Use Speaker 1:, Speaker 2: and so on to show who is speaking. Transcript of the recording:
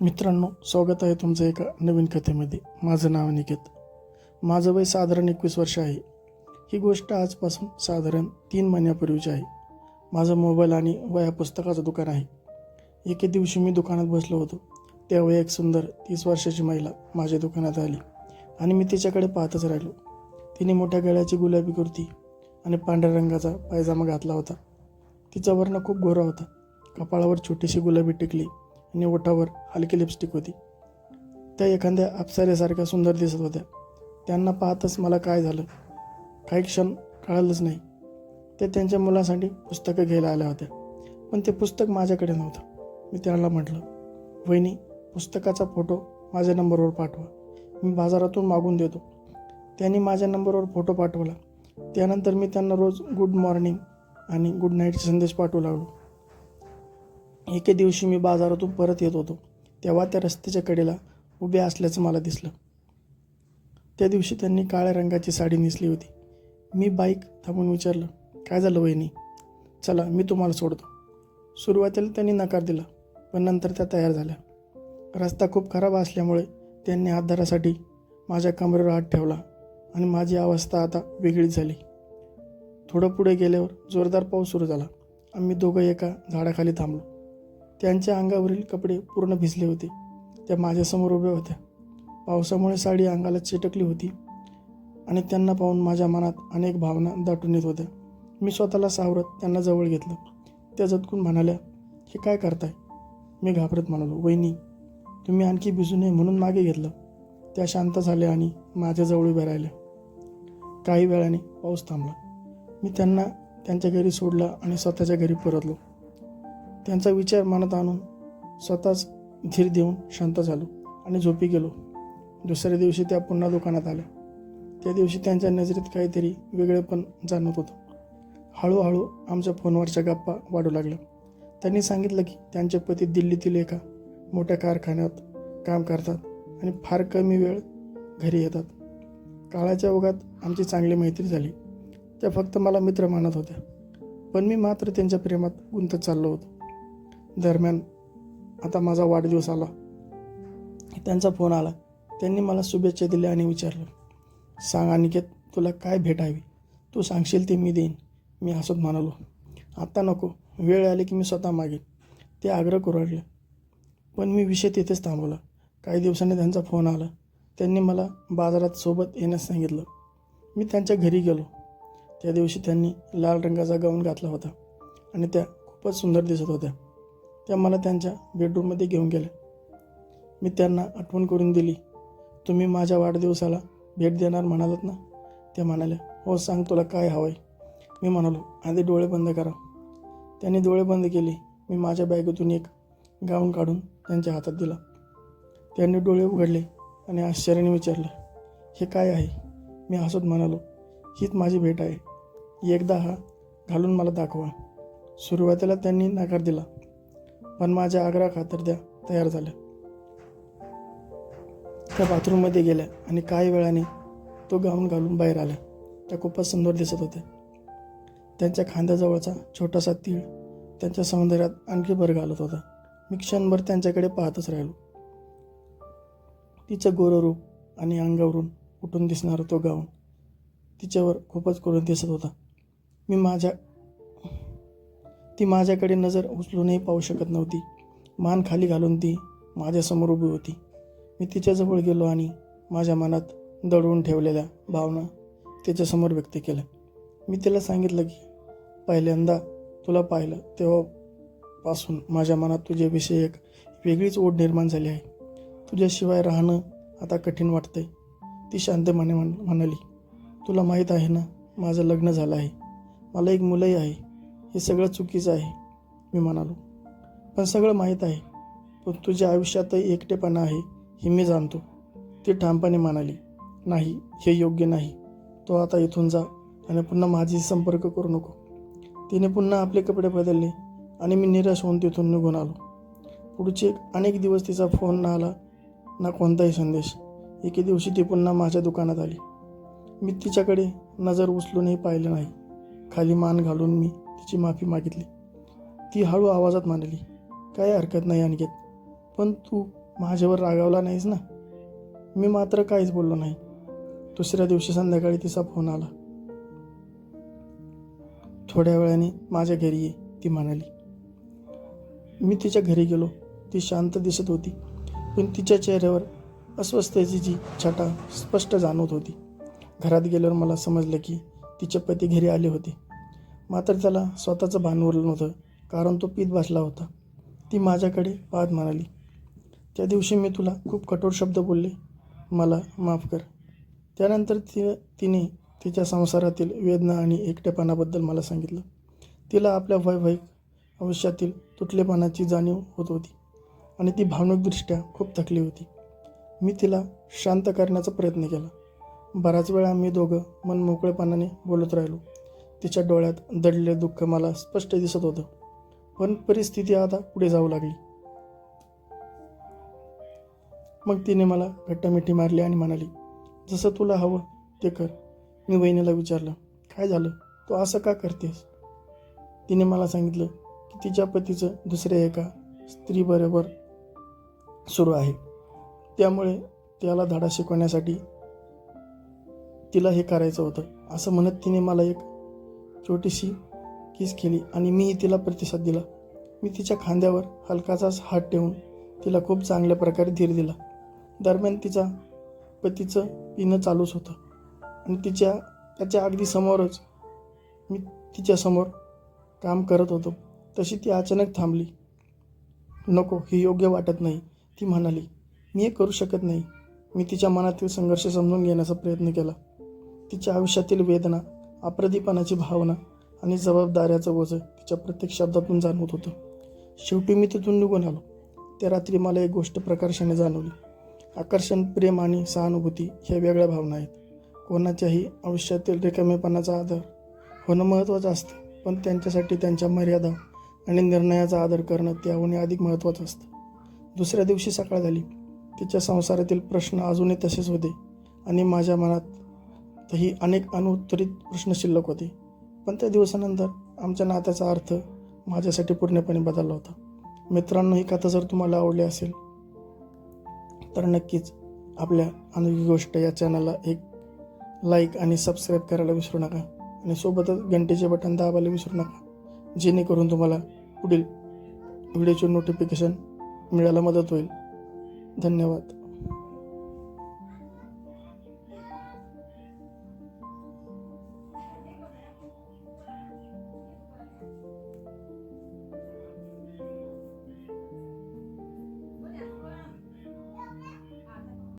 Speaker 1: मित्रांनो, स्वागत आहे तुमचं एका नवीन कथेमध्ये. माझं नाव अनिकेत. माझं वय साधारण 21 वर्ष आहे. ही गोष्ट आजपासून साधारण 3 महिन्यापूर्वीची आहे. माझं मोबाईल आणि वह्या पुस्तकाचं दुकान आहे. एके दिवशी मी दुकानात बसलो होतो. त्यावेळी एक सुंदर 30 वर्षाची महिला माझ्या दुकानात आली आणि मी तिच्याकडे पाहतच राहिलो. तिने मोठ्या गळ्याची गुलाबी कुर्ती आणि पांढऱ्या रंगाचा पायजामा घातला होता. तिचा वर्ण खूप गोरा होता. कपाळावर छोटीशी गुलाबी टिकली आणि ओठावर हलकी लिपस्टिक होती. त्या एखाद्या अप्सरेसारख्या सुंदर दिसत होत्या. त्यांना पाहतच मला काय झालं काही क्षण कळलंच नाही. ते त्यांच्या मुलासाठी पुस्तकं घ्यायला आल्या होत्या, पण ते पुस्तक माझ्याकडे नव्हतं. मी त्यांना म्हटलं, वहिनी, पुस्तकाचा फोटो माझ्या नंबरवर पाठवा, मी बाजारातून मागून देतो. त्यांनी माझ्या नंबरवर फोटो पाठवला. त्यानंतर मी त्यांना रोज गुड मॉर्निंग आणि गुड नाईटचे संदेश पाठवू लागलो. एके दिवशी मी बाजारातून परत येत होतो, तेव्हा त्या रस्त्याच्या कडेला उभ्या असल्याचं मला दिसलं. त्या दिवशी त्यांनी काळ्या रंगाची साडी नेसली होती. मी बाईक थांबून विचारलं, काय झालं वहिनी? चला, मी तुम्हाला सोडतो. सुरुवातीला त्यांनी नकार दिला, पण नंतर त्या तयार झाल्या. रस्ता खूप खराब असल्यामुळे त्यांनी हातधारासाठी माझ्या कमरेवर हात ठेवला आणि माझी अवस्था आता वेगळीच झाली. थोडं पुढे गेल्यावर जोरदार पाऊस सुरू झाला. आम्ही दोघं एका झाडाखाली थांबलो. त्यांच्या अंगावरील कपडे पूर्ण भिजले होते. त्या माझ्यासमोर उभ्या होत्या. पावसामुळे साडी अंगाला चिटकली होती आणि त्यांना पाहून माझ्या मनात अनेक भावना दाटून येत होत्या. मी स्वतःला सावरत त्यांना जवळ घेतलं. त्या झटकून म्हणाल्या, हे काय करताय? मी घाबरत म्हणालो, वहिनी, तुम्ही आणखी भिजू नये म्हणून मागे घेतलं. त्या शांत झाल्या आणि माझ्याजवळ उभ्या राहिल्या. काही वेळाने पाऊस थांबला. मी त्यांना त्यांच्या घरी सोडलं आणि स्वतःच्या घरी परतलो. त्यांचा विचार मनात आणून स्वतःच धीर देऊन शांत झालो आणि झोपी गेलो. दुसऱ्या दिवशी त्या पुन्हा दुकानात आल्या. त्या दिवशी त्यांच्या नजरेत काहीतरी वेगळेपण जाणवत होतं. हळूहळू आमच्या फोनवरच्या गप्पा वाढू लागल्या. त्यांनी सांगितलं की त्यांचे पती दिल्लीतील एका मोठ्या कारखान्यात काम करतात आणि फार कमी वेळ घरी येतात. काळाच्या ओघात आमची चांगली मैत्री झाली. त्या फक्त मला मित्र मानत होत्या, पण मी मात्र त्यांच्या प्रेमात गुंतत चाललो होतो. दरम्यान आता माझा वाढदिवस आला. त्यांचा फोन आला. त्यांनी मला शुभेच्छा दिल्या आणि विचारलं, सांग अनिकेत, तुला काय भेट हवी? तू सांगशील ते मी देईन. मी हसत म्हणालो, आत्ता नको, वेळ आली की मी स्वतः मागेन. ते आग्रह करू लागले, पण मी विषय तिथेच थांबवला. काही दिवसांनी त्यांचा फोन आला. त्यांनी मला बाजारात सोबत येण्यास सांगितलं. मी त्यांच्या घरी गेलो. त्या दिवशी त्यांनी लाल रंगाचा गाऊन घातला होता आणि त्या खूपच सुंदर दिसत होत्या. त्या मला त्यांच्या बेडरूममध्ये घेऊन गेल्या. मी त्यांना आठवण करून दिली, तुम्ही माझ्या वाढदिवसाला भेट देणार म्हणालात ना? त्या म्हणाल्या, हो, सांग तुला काय हवं आहे? मी म्हणालो, आधी डोळे बंद करा. त्यांनी डोळे बंद केले. मी माझ्या बॅगेतून एक गाऊन काढून त्यांच्या हातात दिला. त्यांनी डोळे उघडले आणि आश्चर्याने विचारलं, हे काय आहे? मी हसत म्हणालो, हीच माझी भेट आहे. एकदा हा घालून मला दाखवा. सुरुवातीला त्यांनी नकार दिला, पण माझ्या आग्रहाखातर त्या तयार झाल्या. त्या बाथरूममध्ये गेल्या आणि काही वेळाने तो गाऊन घालून बाहेर आल्या. त्या खूपच सुंदर दिसत होत्या. त्यांच्या खांद्याजवळचा छोटासा तीळ त्यांच्या सौंदर्यात आणखी भर घालत होता. मी क्षणभर त्यांच्याकडे पाहतच राहिलो. तिचं गोरं रूप आणि अंगावरून उठून दिसणारा तो गाऊन तिच्यावर खूपच कोरत दिसत होता. ती माझ्याकडे नजर उचलूनही पाहू शकत नव्हती. मान खाली घालून ती माझ्यासमोर उभी होती. मी तिच्याजवळ गेलो आणि माझ्या मनात दडवून ठेवलेल्या भावना तिच्यासमोर व्यक्त केल्या. मी तिला सांगितलं की पहिल्यांदा तुला पाहिलं तेव्हापासून माझ्या मनात तुझ्याविषयी एक वेगळीच ओढ निर्माण झाली आहे. तुझ्याशिवाय राहणं आता कठीण वाटतंय. ती शांतपणे म्हणाली, तुला माहीत आहे ना, माझं लग्न झालं आहे. मला एक मुलंही आहे. हे सगळं चुकीचं आहे. मी म्हणालो, पण सगळं माहीत आहे, पण तुझ्या आयुष्यातही एकटेपणा आहे हे मी जाणतो. ती ठामपणे म्हणाली, नाही, हे योग्य नाही. तो आता इथून जा आणि पुन्हा माझी संपर्क करू नको. तिने पुन्हा आपले कपडे बदलले आणि मी निराश होऊन तिथून निघून आलो. पुढचे अनेक दिवस तिचा फोन ना आला ना कोणताही संदेश. एके दिवशी ती पुन्हा माझ्या दुकानात आली. मी तिच्याकडे नजर उचलूनही पाहिलं नाही. खाली मान घालून मी तिची माफी मागितली. ती हळू आवाजात म्हणाली, काय हरकत नाही अनिकेत, पण तू माझ्यावर रागावला नाहीस ना? मी मात्र काहीच बोललो नाही. दुसऱ्या दिवशी संध्याकाळी तिचा फोन आला. थोड्या वेळाने माझ्या घरी ये, ती म्हणाली. मी तिच्या घरी गेलो. ती शांत दिसत होती, पण तिच्या चेहऱ्यावर अस्वस्थतेची जी छटा स्पष्ट जाणवत होती. घरात गेल्यावर मला समजलं की तिचे पती घरी आले होते, मात्र त्याला स्वतःचं भान उरलं नव्हतं, कारण तो पीत बसला होता. ती माझ्याकडे पाहत म्हणाली, त्या दिवशी मी तुला खूप कठोर शब्द बोलले, मला माफ कर. त्यानंतर तिने तिच्या संसारातील वेदना आणि एकटेपणाबद्दल मला सांगितलं. तिला आपल्या वैवाहिक आयुष्यातील तुटलेपणाची जाणीव होत होती आणि ती भावनिकदृष्ट्या खूप थकली होती. मी तिला शांत करण्याचा प्रयत्न केला. बराच वेळ आम्ही दोघं मनमोकळेपणाने बोलत राहिलो. तिच्या डोळ्यात दडलेले दुःख मला स्पष्ट दिसत होतं, पण परिस्थिती आता पुढे जाऊ लागली. मग तिने मला घट्ट मिठी मारली आणि म्हणाली, जसं तुला हवं ते कर. मी वहिनीला विचारलं, काय झालं, तू असं का करतेस? तिने मला सांगितलं की तिच्या पतीचं दुसऱ्या एका स्त्रीबरोबर सुरू आहे, त्यामुळे त्याला धडा शिकवण्यासाठी तिला हे करायचं होतं. असं म्हणत तिने मला एक छोटीशी किस केली आणि मीही तिला प्रतिसाद दिला. मी तिच्या खांद्यावर हलकासाच हात ठेवून तिला खूप चांगल्या प्रकारे धीर दिला. दरम्यान तिचा पतीचं पिणं चालूच होतं आणि त्याच्या अगदी समोरच मी तिच्यासमोर काम करत होतो. तशी ती अचानक थांबली. नको, हे योग्य वाटत नाही, ती म्हणाली. मी हे करू शकत नाही. मी तिच्या मनातील संघर्ष समजून घेण्याचा प्रयत्न केला. तिच्या आयुष्यातील वेदना, अप्रतिपणाची भावना आणि जबाबदाऱ्याचं ओझं तिच्या प्रत्येक शब्दातून जाणवत होतं. शेवटी मी तिथून निघून आलो. त्या रात्री मला एक गोष्ट प्रकर्षाने जाणवली. आकर्षण, प्रेम आणि सहानुभूती ह्या वेगळ्या भावना आहेत. कोणाच्याही आयुष्यातील रिकामेपणाचा आदर होणं महत्त्वाचं असतं, पण त्यांच्यासाठी त्यांच्या मर्यादा आणि निर्णयाचा आदर करणं त्याहून अधिक महत्त्वाचं असतं. दुसऱ्या दिवशी सकाळ झाली. तिच्या संसारातील प्रश्न अजूनही तसेच होते आणि माझ्या मनातही अनेक अनुत्तरित प्रश्न शिल्लक होते. पण त्या दिवसानंतर आमच्या नात्याचा अर्थ माझ्यासाठी पूर्णपणे बदलला होता. मित्रांनो, ही कथा जर तुम्हाला आवडली असेल तर नक्कीच आपल्या अनोखी गोष्ट या चॅनलला एक लाईक आणि सबस्क्राईब करायला विसरू नका आणि सोबतच घंटेचे बटन दाबायला विसरू नका, जेणेकरून तुम्हाला पुढील व्हिडिओचे नोटिफिकेशन मिळायला मदत होईल. धन्यवाद.